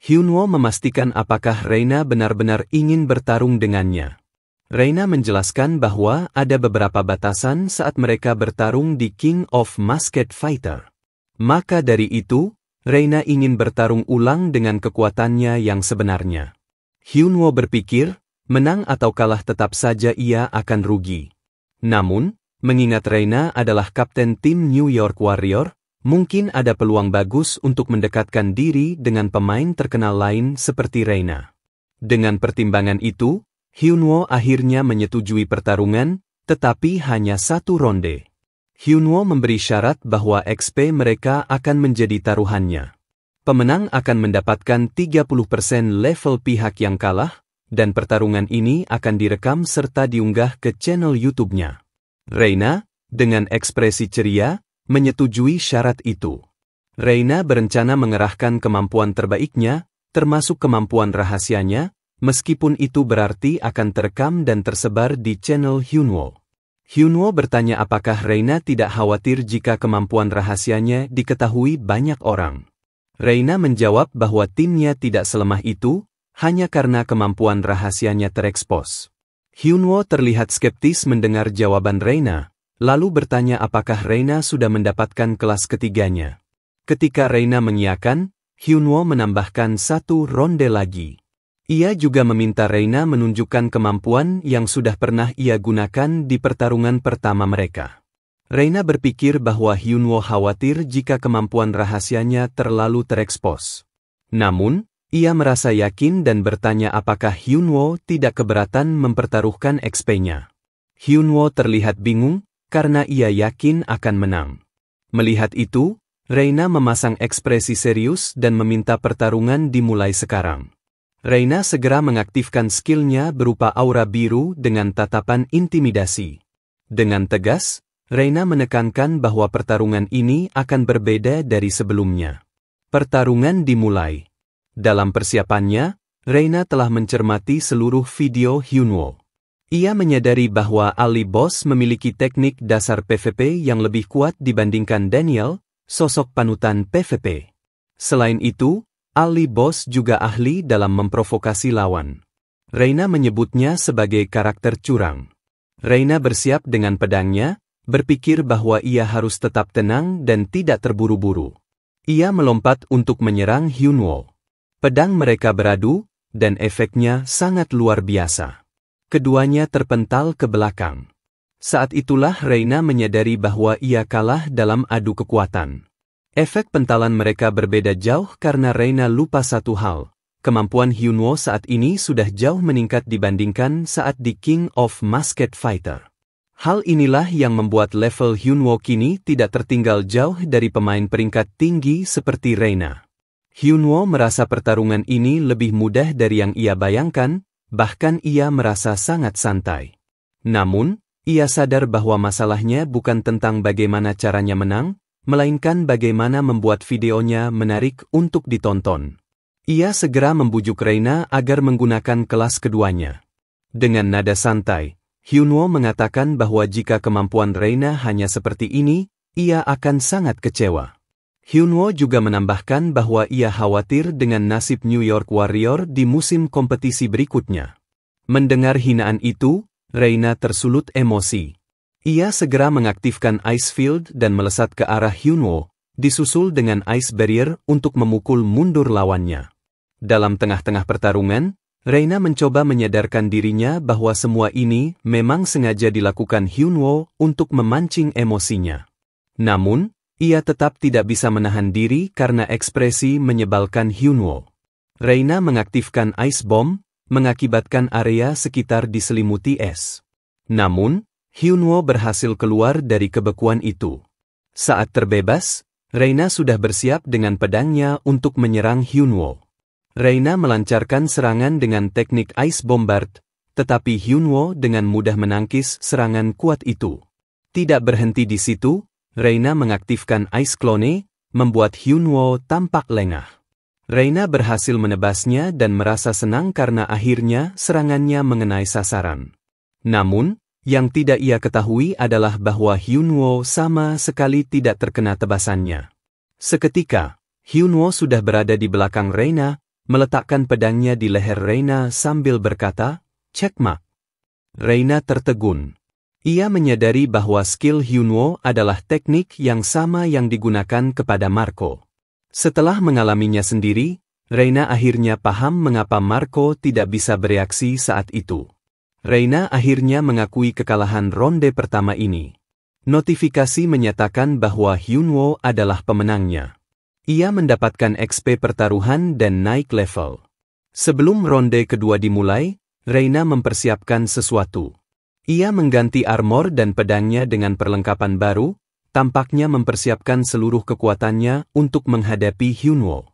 Hyunwoo memastikan apakah Reina benar-benar ingin bertarung dengannya. Reina menjelaskan bahwa ada beberapa batasan saat mereka bertarung di King of Masked Fighter. Maka dari itu, Reina ingin bertarung ulang dengan kekuatannya yang sebenarnya. Hyunwoo berpikir, menang atau kalah tetap saja ia akan rugi. Namun, mengingat Reina adalah kapten tim New York Warrior, mungkin ada peluang bagus untuk mendekatkan diri dengan pemain terkenal lain seperti Reina. Dengan pertimbangan itu, Hyunwoo akhirnya menyetujui pertarungan, tetapi hanya 1 ronde. Hyunwoo memberi syarat bahwa XP mereka akan menjadi taruhannya. Pemenang akan mendapatkan 30% level pihak yang kalah, dan pertarungan ini akan direkam serta diunggah ke channel YouTube-nya. Reina, dengan ekspresi ceria, menyetujui syarat itu. Reina berencana mengerahkan kemampuan terbaiknya, termasuk kemampuan rahasianya, meskipun itu berarti akan terekam dan tersebar di channel Hyunwoo. Hyunwoo bertanya apakah Reina tidak khawatir jika kemampuan rahasianya diketahui banyak orang. Reina menjawab bahwa timnya tidak selemah itu, hanya karena kemampuan rahasianya terekspos. Hyunwoo terlihat skeptis mendengar jawaban Reina, lalu bertanya apakah Reina sudah mendapatkan kelas ketiganya. Ketika Reina mengiyakan, Hyunwoo menambahkan 1 ronde lagi. Ia juga meminta Reina menunjukkan kemampuan yang sudah pernah ia gunakan di pertarungan pertama mereka. Reina berpikir bahwa Hyunwoo khawatir jika kemampuan rahasianya terlalu terekspos. Namun, ia merasa yakin dan bertanya apakah Hyunwoo tidak keberatan mempertaruhkan XP-nya. Hyunwoo terlihat bingung, karena ia yakin akan menang. Melihat itu, Reina memasang ekspresi serius dan meminta pertarungan dimulai sekarang. Reina segera mengaktifkan skillnya berupa aura biru dengan tatapan intimidasi. Dengan tegas, Reina menekankan bahwa pertarungan ini akan berbeda dari sebelumnya. Pertarungan dimulai. Dalam persiapannya, Reina telah mencermati seluruh video Hyunwoo. Ia menyadari bahwa Ali Boss memiliki teknik dasar PvP yang lebih kuat dibandingkan Daniel, sosok panutan PvP. Selain itu, Ali Boss juga ahli dalam memprovokasi lawan. Reina menyebutnya sebagai karakter curang. Reina bersiap dengan pedangnya, berpikir bahwa ia harus tetap tenang dan tidak terburu-buru. Ia melompat untuk menyerang Hyunwoo. Pedang mereka beradu, dan efeknya sangat luar biasa. Keduanya terpental ke belakang. Saat itulah Reina menyadari bahwa ia kalah dalam adu kekuatan. Efek pentalan mereka berbeda jauh karena Reina lupa satu hal. Kemampuan Hyunwoo saat ini sudah jauh meningkat dibandingkan saat di King of Masked Fighter. Hal inilah yang membuat level Hyunwoo kini tidak tertinggal jauh dari pemain peringkat tinggi seperti Reina. Hyunwoo merasa pertarungan ini lebih mudah dari yang ia bayangkan, bahkan ia merasa sangat santai. Namun, ia sadar bahwa masalahnya bukan tentang bagaimana caranya menang, melainkan bagaimana membuat videonya menarik untuk ditonton. Ia segera membujuk Reina agar menggunakan kelas keduanya. Dengan nada santai, Hyunwoo mengatakan bahwa jika kemampuan Reina hanya seperti ini, ia akan sangat kecewa. Hyunwoo juga menambahkan bahwa ia khawatir dengan nasib New York Warrior di musim kompetisi berikutnya. Mendengar hinaan itu, Reina tersulut emosi. Ia segera mengaktifkan Ice Field dan melesat ke arah Hyunwoo, disusul dengan Ice Barrier untuk memukul mundur lawannya. Dalam tengah-tengah pertarungan, Reina mencoba menyadarkan dirinya bahwa semua ini memang sengaja dilakukan Hyunwoo untuk memancing emosinya. Namun, ia tetap tidak bisa menahan diri karena ekspresi menyebalkan Hyunwoo. Reina mengaktifkan Ice Bomb, mengakibatkan area sekitar diselimuti es. Namun, Hyunwoo berhasil keluar dari kebekuan itu. Saat terbebas, Reina sudah bersiap dengan pedangnya untuk menyerang Hyunwoo. Reina melancarkan serangan dengan teknik Ice Bombard, tetapi Hyunwoo dengan mudah menangkis serangan kuat itu. Tidak berhenti di situ, Reina mengaktifkan Ice Clone, membuat Hyunwoo tampak lengah. Reina berhasil menebasnya dan merasa senang karena akhirnya serangannya mengenai sasaran. Namun, Yang tidak ia ketahui adalah bahwa Hyunwoo sama sekali tidak terkena tebasannya. Seketika, Hyunwoo sudah berada di belakang Reina, meletakkan pedangnya di leher Reina sambil berkata, "Checkmate." Reina tertegun. Ia menyadari bahwa skill Hyunwoo adalah teknik yang sama yang digunakan kepada Marco. Setelah mengalaminya sendiri, Reina akhirnya paham mengapa Marco tidak bisa bereaksi saat itu. Reina akhirnya mengakui kekalahan ronde pertama ini. Notifikasi menyatakan bahwa Hyunwoo adalah pemenangnya. Ia mendapatkan XP pertaruhan dan naik level. Sebelum ronde kedua dimulai, Reina mempersiapkan sesuatu. Ia mengganti armor dan pedangnya dengan perlengkapan baru, tampaknya mempersiapkan seluruh kekuatannya untuk menghadapi Hyunwoo.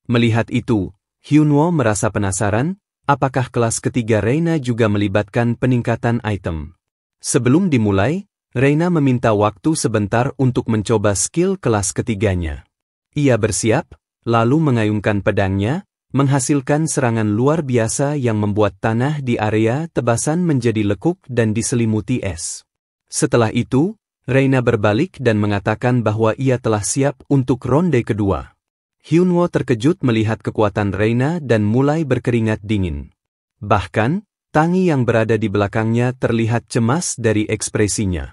Melihat itu, Hyunwoo merasa penasaran, apakah kelas ketiga Reina juga melibatkan peningkatan item. Sebelum dimulai, Reina meminta waktu sebentar untuk mencoba skill kelas ketiganya. Ia bersiap, lalu mengayunkan pedangnya, menghasilkan serangan luar biasa yang membuat tanah di area tebasan menjadi lekuk dan diselimuti es. Setelah itu, Reina berbalik dan mengatakan bahwa ia telah siap untuk ronde kedua. Hyunwoo terkejut melihat kekuatan Reina dan mulai berkeringat dingin. Bahkan, Tangi yang berada di belakangnya terlihat cemas dari ekspresinya.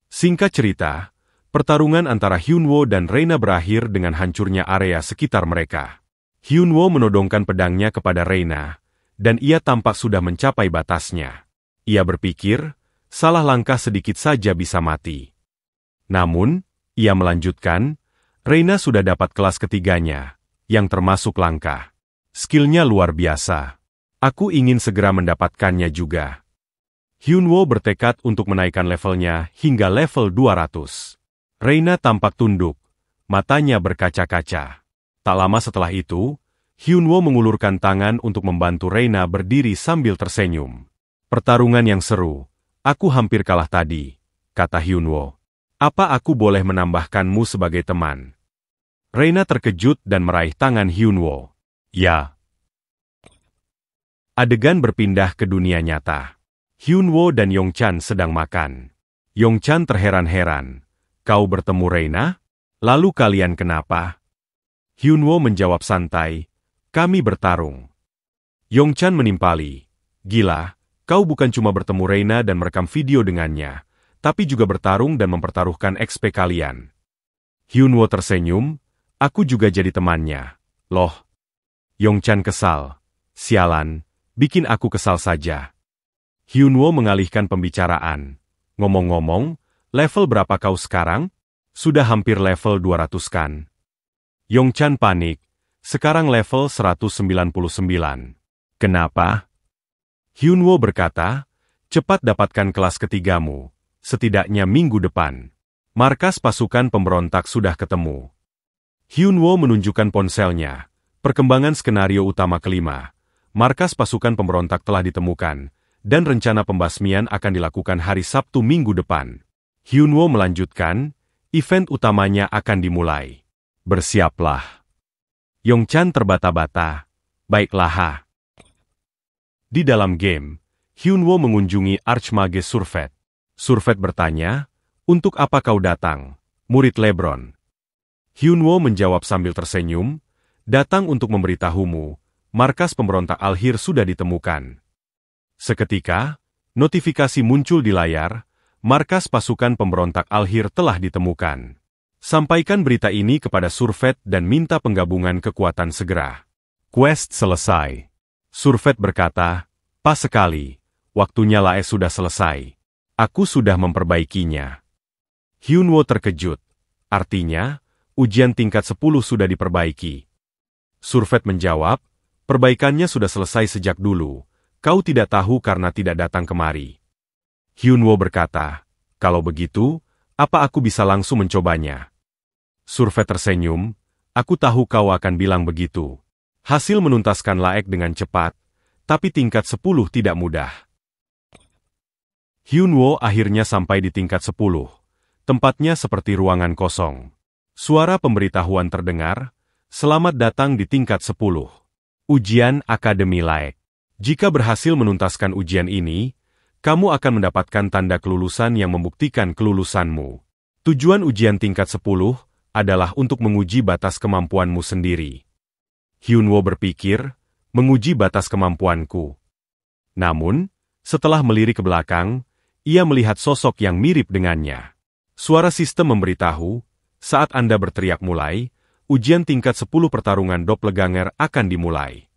Singkat cerita, pertarungan antara Hyunwoo dan Reina berakhir dengan hancurnya area sekitar mereka. Hyunwoo menodongkan pedangnya kepada Reina, dan ia tampak sudah mencapai batasnya. Ia berpikir, salah langkah sedikit saja bisa mati. Namun, ia melanjutkan, Reina sudah dapat kelas ketiganya, yang termasuk langka. Skillnya luar biasa. Aku ingin segera mendapatkannya juga. Hyunwoo bertekad untuk menaikkan levelnya hingga level 200. Reina tampak tunduk, matanya berkaca-kaca. Tak lama setelah itu, Hyunwoo mengulurkan tangan untuk membantu Reina berdiri sambil tersenyum. Pertarungan yang seru. Aku hampir kalah tadi, kata Hyunwoo. Apa aku boleh menambahkanmu sebagai teman? Reina terkejut dan meraih tangan Hyunwoo. Ya. Adegan berpindah ke dunia nyata. Hyunwoo dan Yongchan sedang makan. Yongchan terheran-heran. Kau bertemu Reina? Lalu kalian kenapa? Hyunwoo menjawab santai, kami bertarung. Yongchan menimpali. Gila, kau bukan cuma bertemu Reina dan merekam video dengannya, tapi juga bertarung dan mempertaruhkan XP kalian. Hyunwoo tersenyum, aku juga jadi temannya. Loh. Yongchan kesal. Sialan, bikin aku kesal saja. Hyunwoo mengalihkan pembicaraan. Ngomong-ngomong, level berapa kau sekarang? Sudah hampir level 200 kan? Yongchan panik. Sekarang level 199. Kenapa? Hyunwoo berkata, cepat dapatkan kelas ketigamu. Setidaknya minggu depan. Markas pasukan pemberontak sudah ketemu. Hyunwoo menunjukkan ponselnya. Perkembangan skenario utama kelima. Markas pasukan pemberontak telah ditemukan, dan rencana pembasmian akan dilakukan hari Sabtu minggu depan. Hyunwoo melanjutkan, event utamanya akan dimulai. Bersiaplah. Yongchan terbata-bata. Baiklah ha. Di dalam game, Hyunwoo mengunjungi Archmage Surfet. Surfet bertanya, untuk apa kau datang, murid Lebron? Hyunwoo menjawab sambil tersenyum, datang untuk memberitahumu, markas pemberontak Alhir sudah ditemukan. Seketika, notifikasi muncul di layar, markas pasukan pemberontak Alhir telah ditemukan. Sampaikan berita ini kepada Surfet dan minta penggabungan kekuatan segera. Quest selesai. Surfet berkata, pas sekali, waktunya Lae sudah selesai. Aku sudah memperbaikinya. Hyunwoo terkejut. Artinya, ujian tingkat 10 sudah diperbaiki. Surfet menjawab, perbaikannya sudah selesai sejak dulu. Kau tidak tahu karena tidak datang kemari. Hyunwoo berkata, kalau begitu, apa aku bisa langsung mencobanya? Surfet tersenyum, aku tahu kau akan bilang begitu. Hasil menuntaskan Laek dengan cepat, tapi tingkat 10 tidak mudah. Hyunwoo akhirnya sampai di tingkat 10. Tempatnya seperti ruangan kosong. Suara pemberitahuan terdengar, selamat datang di tingkat 10. Ujian Akademi Laek. Jika berhasil menuntaskan ujian ini, kamu akan mendapatkan tanda kelulusan yang membuktikan kelulusanmu. Tujuan ujian tingkat 10 adalah untuk menguji batas kemampuanmu sendiri. Hyunwoo berpikir, menguji batas kemampuanku. Namun, setelah melirik ke belakang, ia melihat sosok yang mirip dengannya. Suara sistem memberitahu, saat Anda berteriak mulai, ujian tingkat 10 pertarungan doppelganger akan dimulai.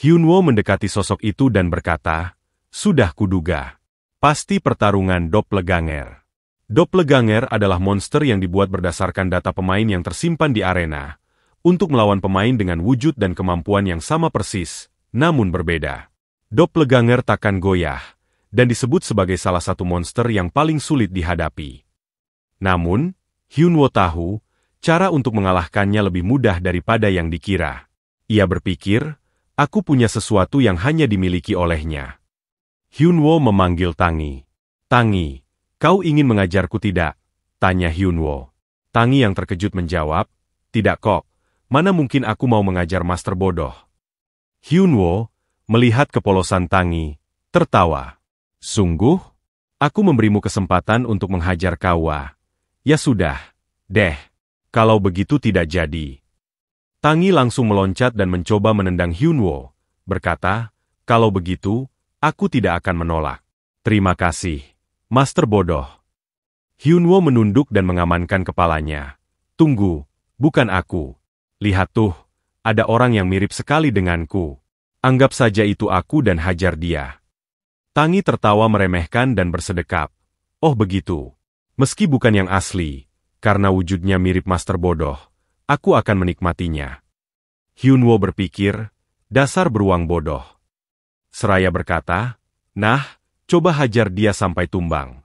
Hyunwoo mendekati sosok itu dan berkata, sudah kuduga. Pasti pertarungan doppelganger. Doppelganger adalah monster yang dibuat berdasarkan data pemain yang tersimpan di arena, untuk melawan pemain dengan wujud dan kemampuan yang sama persis, namun berbeda. Doppelganger takkan goyah, dan disebut sebagai salah satu monster yang paling sulit dihadapi. Namun, Hyunwoo tahu, cara untuk mengalahkannya lebih mudah daripada yang dikira. Ia berpikir, aku punya sesuatu yang hanya dimiliki olehnya. Hyunwoo memanggil Tangi. Tangi, kau ingin mengajarku tidak? Tanya Hyunwoo. Tangi yang terkejut menjawab, tidak kok, mana mungkin aku mau mengajar master bodoh. Hyunwoo, melihat kepolosan Tangi, tertawa. Sungguh? Aku memberimu kesempatan untuk menghajar kau. Ya sudah, deh. Kalau begitu tidak jadi. Tangi langsung meloncat dan mencoba menendang Hyunwoo, berkata, kalau begitu, aku tidak akan menolak. Terima kasih. Master bodoh. Hyunwoo menunduk dan mengamankan kepalanya. Tunggu, bukan aku. Lihat tuh, ada orang yang mirip sekali denganku. Anggap saja itu aku dan hajar dia. Tangi tertawa meremehkan dan bersedekap. Oh begitu. Meski bukan yang asli, karena wujudnya mirip master bodoh, aku akan menikmatinya. Hyunwoo berpikir, dasar beruang bodoh. Seraya berkata, nah, coba hajar dia sampai tumbang.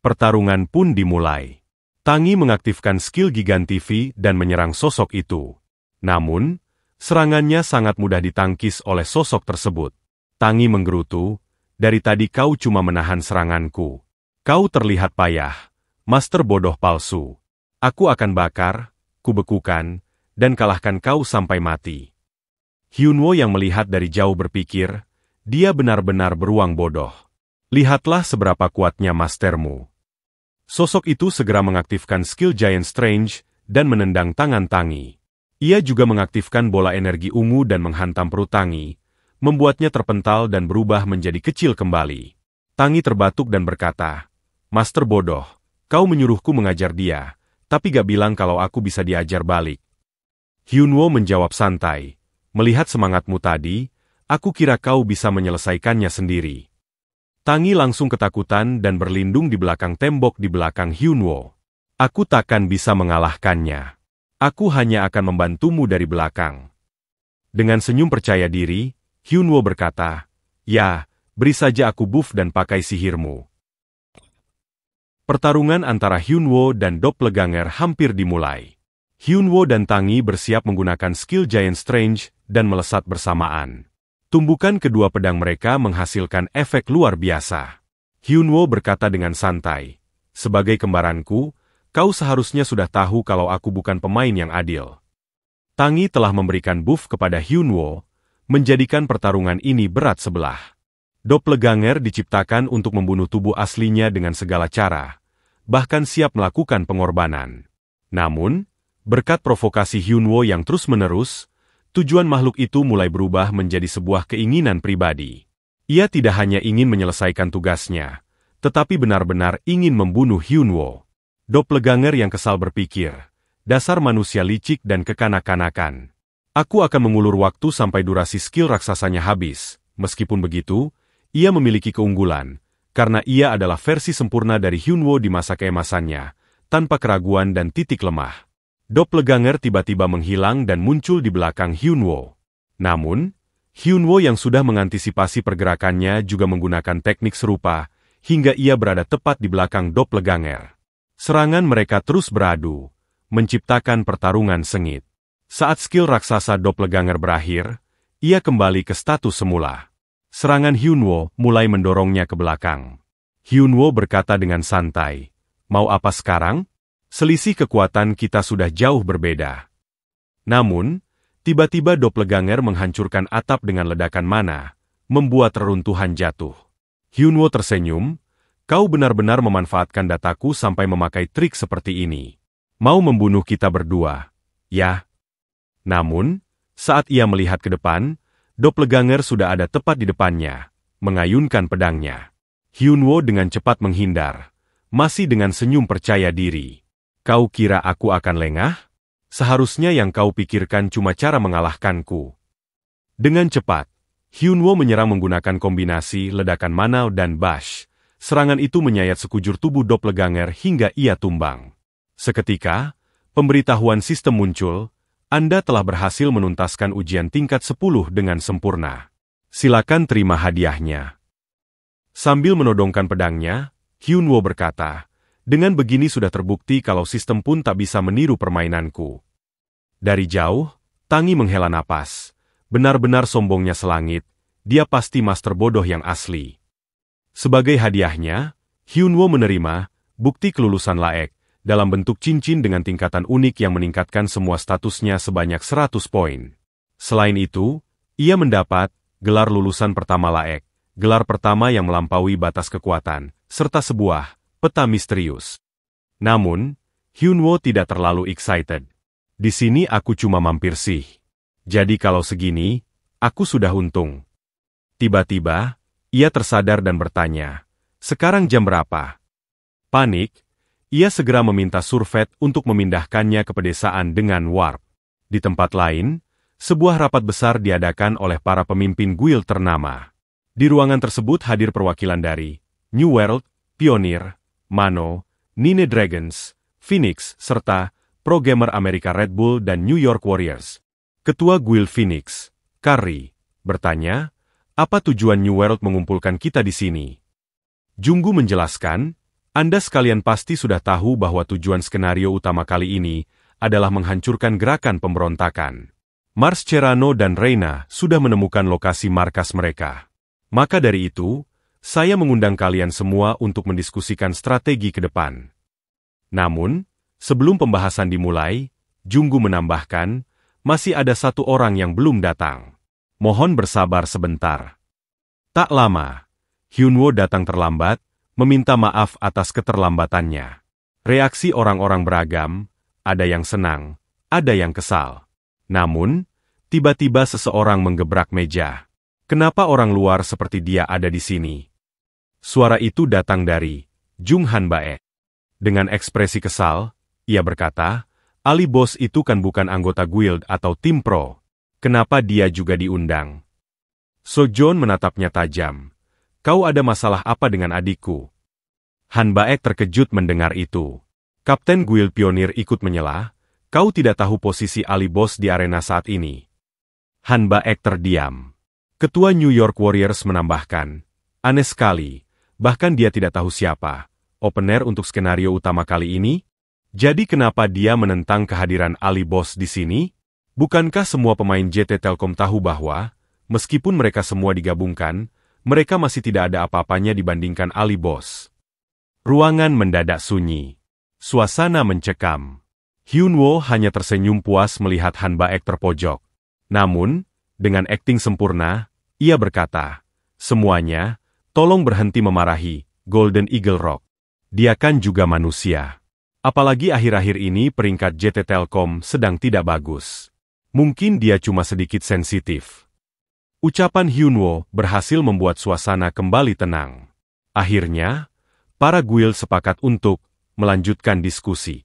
Pertarungan pun dimulai. Tangi mengaktifkan skill Gigantivi dan menyerang sosok itu. Namun, serangannya sangat mudah ditangkis oleh sosok tersebut. Tangi menggerutu, dari tadi kau cuma menahan seranganku. Kau terlihat payah, master bodoh palsu. Aku akan bakar, kubekukan, dan kalahkan kau sampai mati. Hyunwoo yang melihat dari jauh berpikir, dia benar-benar beruang bodoh. Lihatlah seberapa kuatnya mastermu. Sosok itu segera mengaktifkan skill Giant Strange dan menendang tangan Tangi. Ia juga mengaktifkan bola energi ungu dan menghantam perut Tangi, membuatnya terpental dan berubah menjadi kecil kembali. Tangi terbatuk dan berkata, Master bodoh, kau menyuruhku mengajar dia, tapi gak bilang kalau aku bisa diajar balik. Hyunwoo menjawab santai, melihat semangatmu tadi, aku kira kau bisa menyelesaikannya sendiri. Tangi langsung ketakutan dan berlindung di belakang tembok di belakang Hyunwoo. Aku takkan bisa mengalahkannya. Aku hanya akan membantumu dari belakang. Dengan senyum percaya diri, Hyunwoo berkata, ya, beri saja aku buff dan pakai sihirmu. Pertarungan antara Hyunwoo dan Doppelganger hampir dimulai. Hyunwoo dan Tangi bersiap menggunakan skill Giant Strange dan melesat bersamaan. Tumbukan kedua pedang mereka menghasilkan efek luar biasa. Hyunwoo berkata dengan santai, sebagai kembaranku, kau seharusnya sudah tahu kalau aku bukan pemain yang adil. Tangi telah memberikan buff kepada Hyunwoo, menjadikan pertarungan ini berat sebelah. Doppelganger diciptakan untuk membunuh tubuh aslinya dengan segala cara, bahkan siap melakukan pengorbanan. Namun, berkat provokasi Hyunwoo yang terus-menerus, tujuan makhluk itu mulai berubah menjadi sebuah keinginan pribadi. Ia tidak hanya ingin menyelesaikan tugasnya, tetapi benar-benar ingin membunuh Hyunwoo. Doppelganger yang kesal berpikir, dasar manusia licik dan kekanak-kanakan. Aku akan mengulur waktu sampai durasi skill raksasanya habis. Meskipun begitu, ia memiliki keunggulan, karena ia adalah versi sempurna dari Hyunwoo di masa keemasannya, tanpa keraguan dan titik lemah. Doppelganger tiba-tiba menghilang dan muncul di belakang Hyunwoo. Namun, Hyunwoo yang sudah mengantisipasi pergerakannya juga menggunakan teknik serupa, hingga ia berada tepat di belakang Doppelganger. Serangan mereka terus beradu, menciptakan pertarungan sengit. Saat skill raksasa Doppelganger berakhir, ia kembali ke status semula. Serangan Hyunwoo mulai mendorongnya ke belakang. Hyunwoo berkata dengan santai, mau apa sekarang? Selisih kekuatan kita sudah jauh berbeda. Namun, tiba-tiba Doppelganger menghancurkan atap dengan ledakan mana, membuat reruntuhan jatuh. Hyunwoo tersenyum, kau benar-benar memanfaatkan dataku sampai memakai trik seperti ini. Mau membunuh kita berdua, ya? Namun, saat ia melihat ke depan, doppelganger sudah ada tepat di depannya, mengayunkan pedangnya. Hyunwoo dengan cepat menghindar, masih dengan senyum percaya diri. Kau kira aku akan lengah? Seharusnya yang kau pikirkan cuma cara mengalahkanku. Dengan cepat, Hyunwoo menyerang menggunakan kombinasi ledakan Manao dan Bash. Serangan itu menyayat sekujur tubuh doppelganger hingga ia tumbang. Seketika, pemberitahuan sistem muncul, Anda telah berhasil menuntaskan ujian tingkat 10 dengan sempurna. Silakan terima hadiahnya. Sambil menodongkan pedangnya, Hyunwoo berkata, dengan begini sudah terbukti kalau sistem pun tak bisa meniru permainanku. Dari jauh, Tangi menghela napas. Benar-benar sombongnya selangit, dia pasti master bodoh yang asli. Sebagai hadiahnya, Hyunwoo menerima bukti kelulusan Laek dalam bentuk cincin dengan tingkatan unik yang meningkatkan semua statusnya sebanyak 100 poin. Selain itu, ia mendapat gelar lulusan pertama Laek, gelar pertama yang melampaui batas kekuatan, serta sebuah peta misterius. Namun, Hyunwoo tidak terlalu excited. Di sini aku cuma mampir sih. Jadi kalau segini, aku sudah untung. Tiba-tiba, ia tersadar dan bertanya, sekarang jam berapa? Panik, ia segera meminta Survet untuk memindahkannya ke pedesaan dengan warp. Di tempat lain, sebuah rapat besar diadakan oleh para pemimpin guild ternama. Di ruangan tersebut hadir perwakilan dari New World, Pioneer, Mano, Nine Dragons, Phoenix, serta pro gamer Amerika Red Bull dan New York Warriors. Ketua Guild Phoenix, Curry, bertanya, apa tujuan New World mengumpulkan kita di sini? Junggu menjelaskan, Anda sekalian pasti sudah tahu bahwa tujuan skenario utama kali ini adalah menghancurkan gerakan pemberontakan. Mascherano dan Reina sudah menemukan lokasi markas mereka. Maka dari itu, saya mengundang kalian semua untuk mendiskusikan strategi ke depan. Namun, sebelum pembahasan dimulai, Junggu menambahkan, masih ada satu orang yang belum datang. Mohon bersabar sebentar. Tak lama, Hyunwoo datang terlambat, meminta maaf atas keterlambatannya. Reaksi orang-orang beragam, ada yang senang, ada yang kesal. Namun, tiba-tiba seseorang menggebrak meja. Kenapa orang luar seperti dia ada di sini? Suara itu datang dari Jung Hanbae. Dengan ekspresi kesal, ia berkata, Ali Bos itu kan bukan anggota guild atau tim pro. Kenapa dia juga diundang? Sojon menatapnya tajam. Kau ada masalah apa dengan adikku? Han Baek terkejut mendengar itu. Kapten Guild Pionir ikut menyela, kau tidak tahu posisi Ali Bos di arena saat ini. Han Baek terdiam. Ketua New York Warriors menambahkan, aneh sekali, bahkan dia tidak tahu siapa opener untuk skenario utama kali ini. Jadi kenapa dia menentang kehadiran Ali Bos di sini? Bukankah semua pemain JT Telkom tahu bahwa, meskipun mereka semua digabungkan, mereka masih tidak ada apa-apanya dibandingkan Ali Bos? Ruangan mendadak sunyi. Suasana mencekam. Hyunwoo hanya tersenyum puas melihat Han Baek terpojok. Namun, dengan akting sempurna, ia berkata, semuanya, tolong berhenti memarahi Golden Eagle Rock. Dia kan juga manusia. Apalagi akhir-akhir ini peringkat JT Telkom sedang tidak bagus. Mungkin dia cuma sedikit sensitif. Ucapan Hyunwoo berhasil membuat suasana kembali tenang. Akhirnya, para guild sepakat untuk melanjutkan diskusi.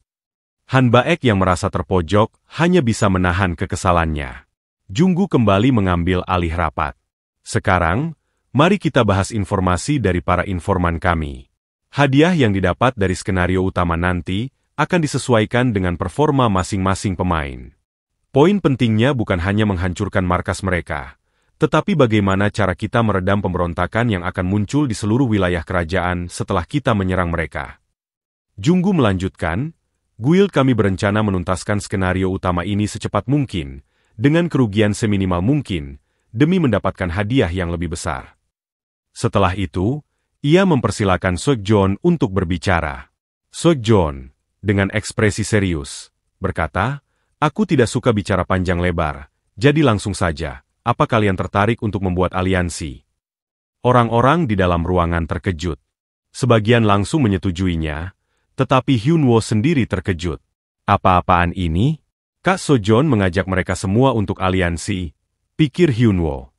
Han Baek yang merasa terpojok hanya bisa menahan kekesalannya. Junggu kembali mengambil alih rapat. Sekarang, mari kita bahas informasi dari para informan kami. Hadiah yang didapat dari skenario utama nanti akan disesuaikan dengan performa masing-masing pemain. Poin pentingnya bukan hanya menghancurkan markas mereka, tetapi bagaimana cara kita meredam pemberontakan yang akan muncul di seluruh wilayah kerajaan setelah kita menyerang mereka. Junggu melanjutkan, guild kami berencana menuntaskan skenario utama ini secepat mungkin, dengan kerugian seminimal mungkin, demi mendapatkan hadiah yang lebih besar. Setelah itu, ia mempersilakan Seokjeon untuk berbicara. Seokjeon, dengan ekspresi serius, berkata, aku tidak suka bicara panjang lebar, jadi langsung saja, apa kalian tertarik untuk membuat aliansi? Orang-orang di dalam ruangan terkejut. Sebagian langsung menyetujuinya, tetapi Hyunwoo sendiri terkejut. Apa-apaan ini? Kak Sojon mengajak mereka semua untuk aliansi, pikir Hyunwoo.